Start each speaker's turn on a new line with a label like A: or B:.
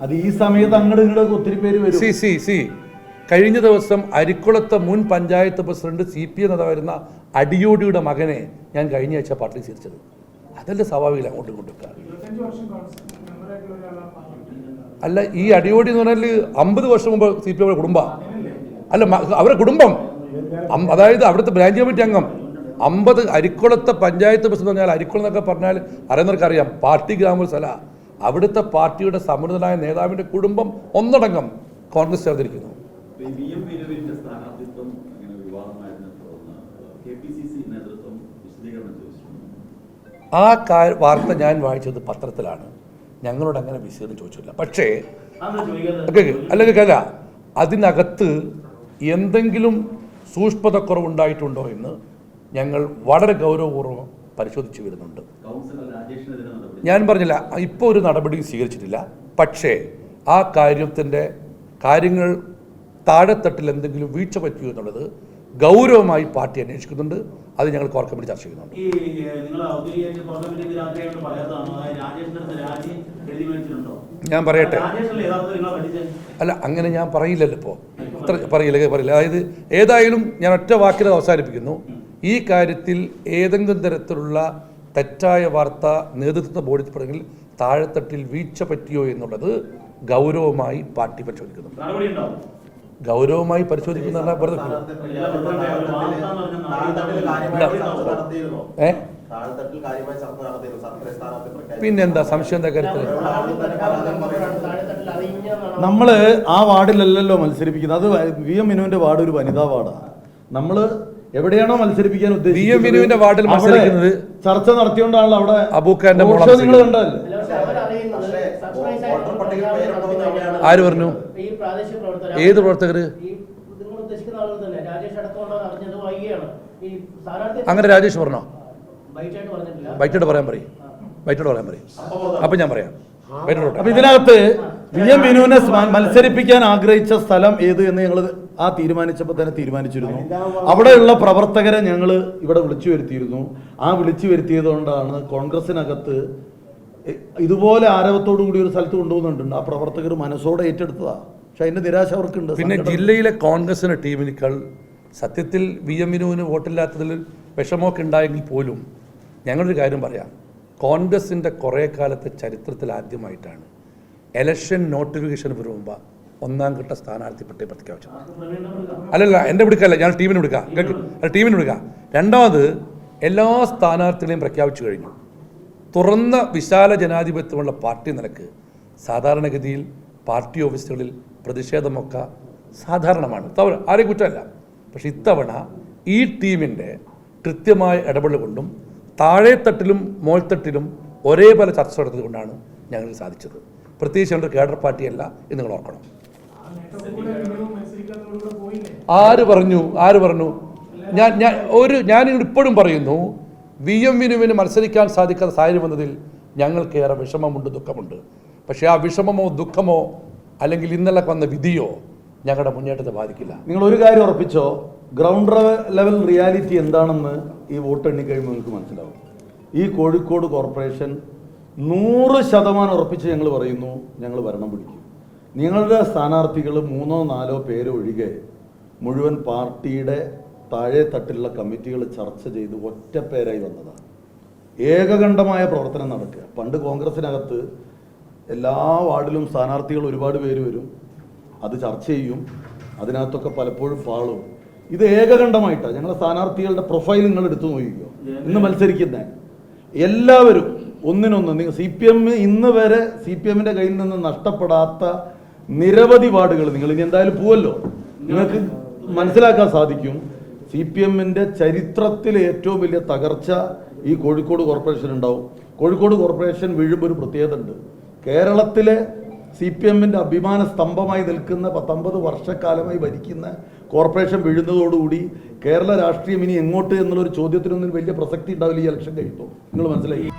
A: അത് ഈ സമയത്ത് അങ്ങോട്ട് ഇങ്ങോട്ട് ഒത്തിരി പേര് വരും.
B: കഴിഞ്ഞ ദിവസം അരിക്കുളത്തെ മുൻ പഞ്ചായത്ത് പ്രസിഡന്റ് CPM നേതാവായിരുന്ന അടിയോടിയുടെ മകനെ ഞാൻ കഴിഞ്ഞ ആഴ്ച പാർട്ടിയിൽ സ്വീകരിച്ചത്. അതല്ലേ സ്വാഭാവികം അങ്ങോട്ടും ഇങ്ങോട്ടും. അല്ല, ഈ അടിയോടി എന്ന് പറഞ്ഞാൽ 50 വർഷം മുമ്പ് CPM കുടുംബം അല്ല, അവരുടെ കുടുംബം, അതായത് അവിടുത്തെ ബ്രാഞ്ച് കമ്മിറ്റി അംഗം 50 അരിക്കുളത്തെ പഞ്ചായത്ത് പ്രസിഡന്റ് പറഞ്ഞാൽ അരിക്കുളം എന്നൊക്കെ പറഞ്ഞാൽ അറിയുന്നവർക്കറിയാം പാർട്ടി ഗ്രാമസ്ഥല. അവിടുത്തെ പാർട്ടിയുടെ സമുന്നതനായ നേതാവിന്റെ കുടുംബം ഒന്നടങ്കം കോൺഗ്രസ് ചേർന്നിരിക്കുന്നു. ആ വാർത്ത ഞാൻ വായിച്ചത് പത്രത്തിലാണ്. ഞങ്ങളോട് അങ്ങനെ വിശദീകരണം ചോദിച്ചില്ല. പക്ഷേ അല്ലെങ്കിൽ അതിനകത്ത് എന്തെങ്കിലും സൂക്ഷ്മതക്കുറവുണ്ടായിട്ടുണ്ടോ എന്ന് ഞങ്ങൾ വളരെ ഗൗരവപൂർവ്വം പരിശോധിച്ചു വരുന്നുണ്ട്. ഞാൻ പറഞ്ഞില്ല, ഇപ്പോൾ ഒരു നടപടിയും സ്വീകരിച്ചിട്ടില്ല. പക്ഷേ ആ കാര്യങ്ങൾ താഴെത്തട്ടിൽ എന്തെങ്കിലും വീഴ്ച പറ്റുമോ എന്നുള്ളത് ഗൗരവമായി പാർട്ടി അന്വേഷിക്കുന്നുണ്ട്. അത് ഞങ്ങൾ കോർ കമ്മിറ്റി ചർച്ച ചെയ്യുന്നുണ്ട്. ഞാൻ പറയട്ടെ, അല്ല അങ്ങനെ ഞാൻ പറയില്ലല്ലോ ഇപ്പോൾ, അത്ര പറയില്ല. അതായത് ഏതായാലും ഞാൻ ഒറ്റ വാക്കിൽ അവസാനിപ്പിക്കുന്നു. ഈ കാര്യത്തിൽ ഏതെങ്കിലും തരത്തിലുള്ള തെറ്റായ വാർത്ത നേതൃത്വ ബോധ്യപ്പെടുമെങ്കിൽ താഴെത്തട്ടിൽ വീഴ്ച പറ്റിയോ എന്നുള്ളത് ഗൗരവമായി പാർട്ടി പരിശോധിക്കുന്നു. ഗൗരവമായി പരിശോധിക്കുന്ന പിന്നെന്താ സംശയം? എന്താ കാര്യത്തിൽ
A: നമ്മള് ആ വാർഡിലല്ലല്ലോ മത്സരിപ്പിക്കുന്നത്. അത് VM മിനുവിന്റെ വാർഡ് ഒരു വനിതാ വാർഡാണ്. നമ്മള് എവിടെയാണോ മത്സരിപ്പിക്കാൻ
B: ഉദ്ദേശിക്കുന്നത് വാർഡിൽ മത്സരിക്കുന്നത്
A: ചർച്ച നടത്തിയോണ്ടാണല്ലോ അവിടെ
B: അബൂഖാന്റെ
A: നിങ്ങൾ കണ്ടല്ലേ.
B: ആര് പറഞ്ഞു? ഏത് പ്രവർത്തകര്? അങ്ങനെ രാജേഷ് പറഞ്ഞോ? ബൈറ്റോട് പറയാൻ പറയും. അപ്പൊ ഞാൻ പറയാം.
A: അപ്പൊ ഇതിനകത്ത് VM മിനുവിനെ മത്സരിപ്പിക്കാൻ ആഗ്രഹിച്ച സ്ഥലം ഏത് എന്ന് ഞങ്ങൾ തീരുമാനിച്ചപ്പോൾ തന്നെ തീരുമാനിച്ചിരുന്നു. അവിടെയുള്ള പ്രവർത്തകരെ ഞങ്ങൾ ഇവിടെ വിളിച്ചു വരുത്തിയിരുന്നു. വിളിച്ചു വരുത്തിയതുകൊണ്ടാണ് കോൺഗ്രസിനകത്ത് ഇതുപോലെ ആരവത്തോടു കൂടി ഒരു സ്ഥലത്ത് കൊണ്ടുപോകുന്നുണ്ട്. ആ പ്രവർത്തകർ മനസ്സോടെ ഏറ്റെടുത്തതാ. പക്ഷെ അതിന്റെ നിരാശ അവർക്കുണ്ട്.
B: പിന്നെ ജില്ലയിലെ കോൺഗ്രസിന്റെ ടീമിനേക്കാൾ സത്യത്തിൽ VM മിനുവിന് വോട്ടില്ലാത്തതിൽ വിഷമമൊക്കെ ഉണ്ടായെങ്കിൽ പോലും ഞങ്ങളൊരു കാര്യം പറയാം. കോൺഗ്രസിൻ്റെ കുറേ കാലത്തെ ചരിത്രത്തിൽ ആദ്യമായിട്ടാണ് ഇലക്ഷൻ നോട്ടിഫിക്കേഷൻ വരുമ്പോൾ 1ാം ഘട്ട സ്ഥാനാർത്ഥി പട്ടിക പ്രഖ്യാപിച്ചത്. അല്ലല്ല, എൻ്റെ വിടുക്കല്ല, ഞാൻ ടീമിന് വിടുക്കാം. രണ്ടാമത് എല്ലാ സ്ഥാനാർത്ഥികളെയും പ്രഖ്യാപിച്ചു കഴിഞ്ഞു. തുറന്ന വിശാല ജനാധിപത്യമുള്ള പാർട്ടി നിലക്ക് സാധാരണഗതിയിൽ പാർട്ടി ഓഫീസുകളിൽ പ്രതിഷേധമൊക്കെ സാധാരണമാണ്, ആരെയും കുറ്റമല്ല. പക്ഷെ ഇത്തവണ ഈ ടീമിൻ്റെ കൃത്യമായ ഇടപെടൽ കൊണ്ടും താഴെത്തട്ടിലും മോൾത്തട്ടിലും ഒരേപോലെ ചർച്ച നടത്തിക്കൊണ്ടാണ് ഞങ്ങൾക്ക് സാധിച്ചത്. പ്രത്യേകിച്ച് ഞങ്ങളുടെ കേഡർ പാർട്ടിയല്ല എന്ന് നിങ്ങൾ ഓർക്കണം. ആര് പറഞ്ഞു? ഞാൻ ഇപ്പോഴും പറയുന്നു, VM മിനുവിന് മത്സരിക്കാൻ സാധിക്കാത്ത സാഹചര്യം വന്നതിൽ ഞങ്ങൾക്കേറെ വിഷമമുണ്ട്, ദുഃഖമുണ്ട്. പക്ഷേ ആ വിഷമമോ ദുഃഖമോ അല്ലെങ്കിൽ ഇന്നലെ വന്ന വിധിയോ ഞങ്ങളുടെ മുന്നേറ്റത്തെ ബാധിക്കില്ല.
A: നിങ്ങൾ ഒരു കാര്യം ഉറപ്പിച്ചോ, ഗ്രൗണ്ട് ലെവൽ റിയാലിറ്റി എന്താണെന്ന് ഈ വോട്ട് എണ്ണിക്കഴിയുമ്പോൾ നിങ്ങൾക്ക് മനസ്സിലാവും. ഈ കോഴിക്കോട് കോർപ്പറേഷൻ 100% ഉറപ്പിച്ച് ഞങ്ങൾ പറയുന്നു, ഞങ്ങൾ ഭരണം പിടിക്കും. നിങ്ങളുടെ സ്ഥാനാർത്ഥികൾ 3-4 പേര് ഒഴികെ മുഴുവൻ പാർട്ടിയുടെ താഴെ തട്ടിലുള്ള കമ്മിറ്റികൾ ചർച്ച ചെയ്ത് ഒറ്റ പേരായി വന്നതാണ്. ഏകകണ്ഠമായ പ്രവർത്തനം നടക്കുക. പണ്ട് കോൺഗ്രസിനകത്ത് എല്ലാ വാർഡിലും സ്ഥാനാർത്ഥികൾ ഒരുപാട് പേര് വരും, അത് ചർച്ച ചെയ്യും, അതിനകത്തൊക്കെ പലപ്പോഴും പാളും. ഇത് ഏകകണ്ഠമായിട്ടാണ്. ഞങ്ങളുടെ സ്ഥാനാർത്ഥികളുടെ പ്രൊഫൈൽ നിങ്ങൾ എടുത്തു നോക്കിക്കോ. ഇന്ന് മത്സരിക്കുന്ന എല്ലാവരും ഒന്നിനൊന്ന്. നിങ്ങൾ CPM ഇന്ന് വരെ CPMന്റെ കയ്യിൽ നിന്ന് നഷ്ടപ്പെടാത്ത നിരവധി വാർഡുകൾ നിങ്ങൾ ഇനി എന്തായാലും പോവല്ലോ, നിങ്ങൾക്ക് മനസ്സിലാക്കാൻ സാധിക്കും. CPMന്റെ ചരിത്രത്തിലെ ഏറ്റവും വലിയ തകർച്ച ഈ കോഴിക്കോട് കോർപ്പറേഷൻ ഉണ്ടാവും. കോഴിക്കോട് കോർപ്പറേഷൻ വീഴുമ്പോൾ ഒരു പ്രത്യേകത ഉണ്ട്. കേരളത്തിലെ CPMന്റെ അഭിമാന സ്തംഭമായി നിൽക്കുന്ന 19 വർഷക്കാലമായി ഭരിക്കുന്ന കോർപ്പറേഷൻ വീഴുന്നതോടുകൂടി കേരള രാഷ്ട്രീയം ഇനി എങ്ങോട്ട് എന്നുള്ളൊരു ചോദ്യത്തിനൊന്നും വലിയ പ്രസക്തി ഉണ്ടാവില്ല. ഈ ഇലക്ഷൻ കഴിയുമ്പോൾ നിങ്ങൾ മനസ്സിലായി.